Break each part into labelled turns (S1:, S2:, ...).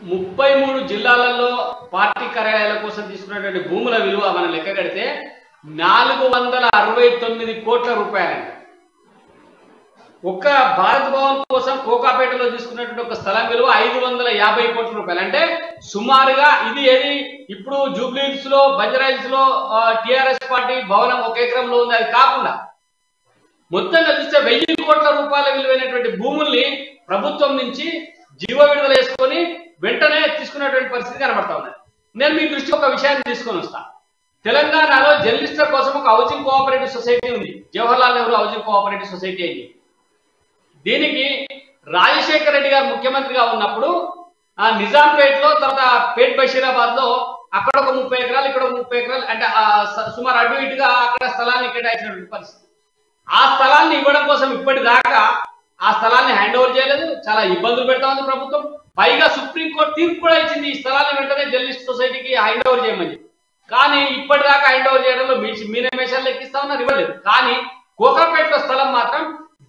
S1: 33 జిల్లాలలో పార్టీ కార్యాలయాల కోసం తీసుకున్నటువంటి భూముల విలువ మనం లెక్క కడితే 469 కోట్ల రూపాయలండి. ఒక్క భారత్ భవన్ కోసం కోకాపేటలో తీసుకున్నటువంటి ఒక స్థలం విలువ 550 కోట్ల రూపాయలు. అంటే సుమారుగా ఇది ఏది ఇప్పుడు జూబ్లీహిల్స్ లో బంజారాహిల్స్ లో టిఆర్ఎస్ పార్టీ భవనం 1 ఎకరంలో ఉంది. అది కాకుండా మొత్తంగా చూస్తే 1000 కోట్ల రూపాయల విలువైనటువంటి భూముల్ని ప్రభుత్వం నుంచి జీవ విడుదల చేసుకొని వెంటనే తీసుకున్నటువంటి పరిస్థితి కనబడతా ఉన్నది. నేను మీ దృష్టికి ఒక విషయాన్ని తీసుకొని వస్తా. తెలంగాణలో జర్నలిస్టుల కోసం ఒక హౌసింగ్ కోఆపరేటివ్ సొసైటీ ఉంది, Jawaharlal Nehru housing cooperative society అయింది. దీనికి రాజశేఖర రెడ్డి గారు ముఖ్యమంత్రిగా ఉన్నప్పుడు నిజాంపేటలో తర్వాత పేట్ బషీరాబాద్ లో అక్కడ ఒక 30 ఎకరాలు ఇక్కడ ఒక 30 ఎకరాలు అంటే సుమారు అటు ఇటుగా అక్కడ స్థలాన్ని కేటాయించినటువంటి పరిస్థితి. ఆ స్థలాన్ని ఇవ్వడం కోసం ఇప్పటిదాకా ఆ స్థలాన్ని హ్యాండ్ ఓవర్ చేయలేదు. చాలా ఇబ్బందులు పెడతా ఉంది ప్రభుత్వం. పైగా సుప్రీంకోర్టు తీర్పు కూడా ఇచ్చింది ఈ స్థలాన్ని వెంటనే జర్నలిస్ట్ సొసైటీకి హ్యాండ్ ఓవర్ చేయమని. కానీ ఇప్పటిదాకా హ్యాండ్ ఓవర్ చేయడంలో మీనమేషాలు లెక్కిస్తా ఉన్నారు, ఇవ్వలేదు. కానీ కోకాపేటలో స్థలం మాత్రం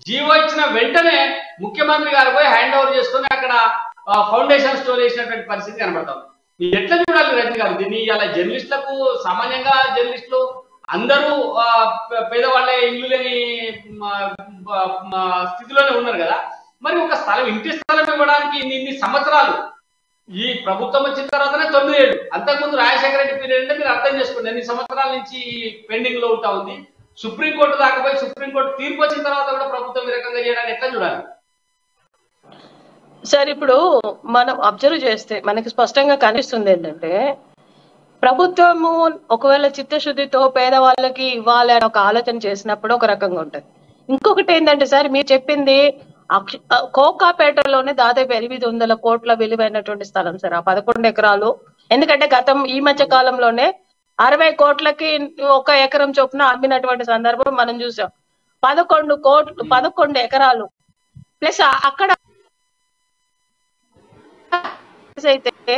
S1: జీవో ఇచ్చిన వెంటనే ముఖ్యమంత్రి గారు పోయి హ్యాండ్ ఓవర్ చేసుకుని అక్కడ ఫౌండేషన్ స్టోర్ చేసినటువంటి పరిస్థితి కనబడతాం. ఎట్లా చూడాలి రజనీ గారు దీన్ని? ఇలా జర్నలిస్టులకు సామాన్యంగా జర్నలిస్టులు అందరూ పేదవాళ్ళే, ఇల్లు లేని స్థితిలోనే ఉన్నారు కదా. మరి ఒక స్థలం, ఇంటి స్థలం ఇవ్వడానికి ఇన్ని సంవత్సరాలు, ఈ ప్రభుత్వం వచ్చిన తర్వాతనే 9 ఏళ్ళు, అంతకుముందు రాజశేఖర రెడ్డి పీరియడ్ అంటే మీరు అర్థం చేసుకోండి ఎన్ని సంవత్సరాల నుంచి పెండింగ్ లో ఉంటా ఉంది. సుప్రీంకోర్టు దాకా పోయి సుప్రీంకోర్టు తీర్పు వచ్చిన తర్వాత కూడా ప్రభుత్వం ఈ రకంగా చేయడానికి ఎట్లా చూడాలి
S2: సార్? ఇప్పుడు మనం అబ్జర్వ్ చేస్తే మనకి స్పష్టంగా కనిపిస్తుంది ఏంటంటే, ప్రభుత్వము ఒకవేళ చిత్తశుద్ధితో పేదవాళ్ళకి ఇవ్వాలి అని ఒక ఆలోచన చేసినప్పుడు ఒక రకంగా ఉంటుంది. ఇంకొకటి ఏంటంటే సార్, మీరు చెప్పింది కోకాపేటలోనే దాదాపు 800 కోట్ల విలువైనటువంటి స్థలం సార్, ఆ 11 ఎకరాలు. ఎందుకంటే ఈ మధ్య కాలంలోనే 60 కోట్లకి 1 ఎకరం చొప్పున అమ్మినటువంటి సందర్భం మనం చూసాం. 11 ఎకరాలు ప్లస్ అక్కడ అయితే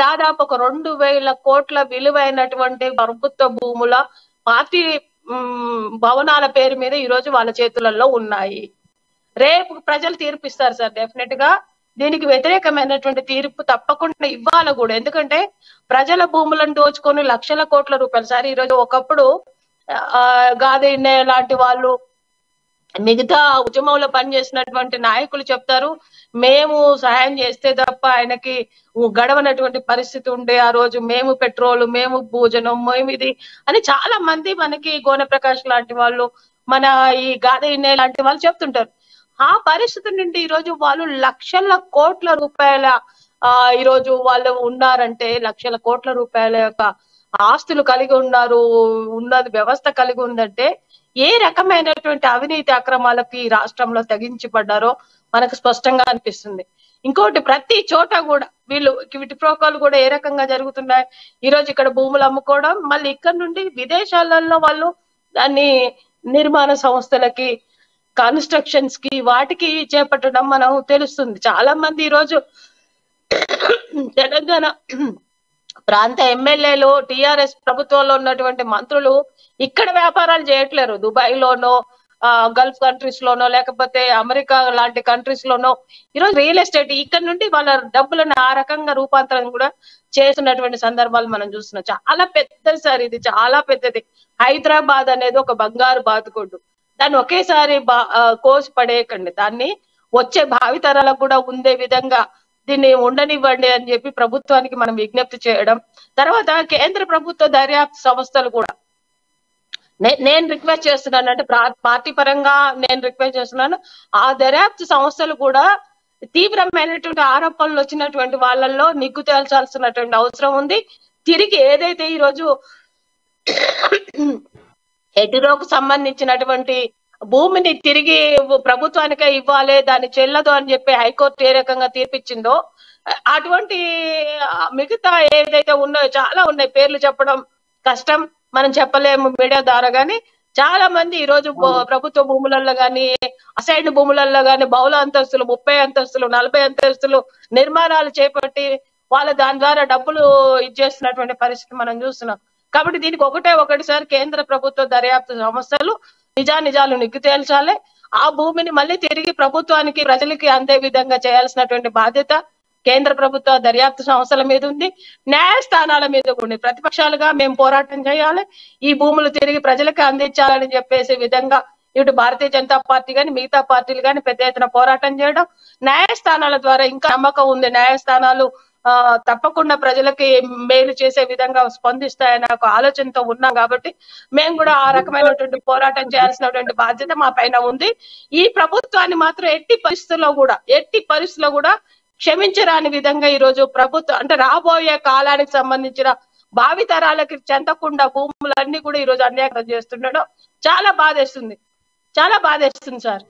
S2: దాదాపు 2000 కోట్ల విలువైనటువంటి ప్రభుత్వ భూముల పార్టీ భవనాల పేరు మీద ఈ రోజు వాళ్ళ చేతులలో ఉన్నాయి. రేపు ప్రజలు తీర్పిస్తారు సార్. డెఫినెట్ గా దీనికి వ్యతిరేకమైనటువంటి తీర్పు తప్పకుండా ఇవ్వాలి కూడా. ఎందుకంటే ప్రజల భూములను దోచుకొని లక్షల కోట్ల రూపాయలు సార్. ఈ రోజు ఒకప్పుడు గాది లాంటి వాళ్ళు, మిగతా ఉద్యమంలో పనిచేసినటువంటి నాయకులు చెప్తారు, మేము సహాయం చేస్తే తప్ప ఆయనకి గడవనటువంటి పరిస్థితి ఉండే ఆ రోజు, మేము పెట్రోల్, మేము భోజనం, మేము ఇది అని చాలా మంది మనకి గోనె ప్రకాష్ లాంటి వాళ్ళు, మన ఈ గాది లాంటి వాళ్ళు చెప్తుంటారు. ఆ పరిస్థితి నుండి ఈ రోజు వాళ్ళు లక్షల కోట్ల రూపాయల ఈరోజు వాళ్ళు ఉన్నారంటే, లక్షల కోట్ల రూపాయల యొక్క ఆస్తులు కలిగి ఉన్నారు, ఉన్నది వ్యవస్థ కలిగి ఉందంటే ఏ రకమైనటువంటి అవినీతి అక్రమాలకు ఈ రాష్ట్రంలో తెగించబడ్డారో మనకు స్పష్టంగా అనిపిస్తుంది. ఇంకోటి, ప్రతి చోట కూడా వీళ్ళు క్విట్ ప్రోకాలు కూడా ఏ రకంగా జరుగుతున్నాయి. ఈ రోజు ఇక్కడ భూములు అమ్ముకోవడం, మళ్ళీ ఇక్కడ నుండి విదేశాలలో వాళ్ళు దాన్ని నిర్మాణ సంస్థలకి, కన్స్ట్రక్షన్స్ కి, వాటికి చేపట్టడం మనం తెలుస్తుంది. చాలా మంది ఈరోజు తెలంగాణ ప్రాంత ఎమ్మెల్యేలు, టిఆర్ఎస్ ప్రభుత్వంలో ఉన్నటువంటి మంత్రులు ఇక్కడ వ్యాపారాలు చేయట్లేరు. దుబాయ్ లోనో, గల్ఫ్ కంట్రీస్ లోనో, లేకపోతే అమెరికా లాంటి కంట్రీస్ లోనో ఈరోజు రియల్ ఎస్టేట్ ఇక్కడ నుండి వాళ్ళ డబ్బులను ఆ రకంగా రూపాంతరం కూడా చేస్తున్నటువంటి సందర్భాలు మనం చూస్తున్నాం. చాలా పెద్దది సార్, ఇది చాలా పెద్దది. హైదరాబాద్ అనేది ఒక బంగారు బాతుకొడ్డు. దాన్ని ఒకేసారి కోసి పడేయకండి. దాన్ని వచ్చే భావితరాలకు కూడా ఉండే విధంగా దీన్ని ఉండనివ్వండి అని చెప్పి ప్రభుత్వానికి మనం విజ్ఞప్తి చేయడం. తర్వాత కేంద్ర ప్రభుత్వ దర్యాప్తు సంస్థలు కూడా నేను రిక్వెస్ట్ చేస్తున్నాను, అంటే పార్టీ పరంగా నేను రిక్వెస్ట్ చేస్తున్నాను, ఆ దర్యాప్తు సంస్థలు కూడా తీవ్రమైనటువంటి ఆరోపణలు వచ్చినటువంటి వాళ్ళల్లో నిగ్గు తేల్చాల్సినటువంటి అవసరం ఉంది. తిరిగి ఏదైతే ఈరోజు హెటిరోకు సంబంధించినటువంటి భూమిని తిరిగి ప్రభుత్వానికే ఇవ్వాలి, దాన్ని చెల్లదు అని చెప్పి హైకోర్టు ఏ రకంగా తీర్పిచ్చిందో, అటువంటి మిగతా ఏదైతే ఉన్నాయో చాలా ఉన్నాయి. పేర్లు చెప్పడం కష్టం, మనం చెప్పలేము మీడియా ద్వారా. కానీ చాలా మంది ఈ రోజు ప్రభుత్వ భూములలో కానీ, అసైన్డ్ భూములలో కానీ బహుళ అంతస్తులు, 30 అంతస్తులు, 40 అంతస్తులు నిర్మాణాలు చేపట్టి వాళ్ళ దాని ద్వారా డబ్బులు ఇచ్చేస్తున్నటువంటి పరిస్థితి మనం చూస్తున్నాం. కాబట్టి దీనికి ఒకటిసారి కేంద్ర ప్రభుత్వ దర్యాప్తు సంస్థలు నిజాలు నిగ్గు తేల్చాలి. ఆ భూమిని మళ్ళీ తిరిగి ప్రభుత్వానికి, ప్రజలకి అందే విధంగా చేయాల్సినటువంటి బాధ్యత కేంద్ర ప్రభుత్వ దర్యాప్తు సంస్థల మీద ఉంది, న్యాయస్థానాల మీద ఉంది. ప్రతిపక్షాలుగా మేము పోరాటం చేయాలి, ఈ భూములు తిరిగి ప్రజలకు అందించాలని చెప్పేసే విధంగా ఇటు భారతీయ జనతా పార్టీ కానీ మిగతా పార్టీలు కానీ పెద్ద ఎత్తున పోరాటం చేయడం, న్యాయస్థానాల ద్వారా ఇంకా నమ్మకం ఉంది, న్యాయస్థానాలు తప్పకుండా ప్రజలకి మేలు చేసే విధంగా స్పందిస్తాయనే ఒక ఆలోచనతో ఉన్నాం. కాబట్టి మేము కూడా ఆ రకమైనటువంటి పోరాటం చేయాల్సినటువంటి బాధ్యత మా పైన ఉంది. ఈ ప్రభుత్వాన్ని మాత్రం ఎట్టి పరిస్థితుల్లో కూడా క్షమించరాని విధంగా ఈ రోజు ప్రభుత్వం అంటే రాబోయే కాలానికి సంబంధించిన భావితరాలకి చెందకుండా భూములన్నీ కూడా ఈ రోజు అన్యాయం చేస్తుండడం చాలా బాధేస్తుంది సార్.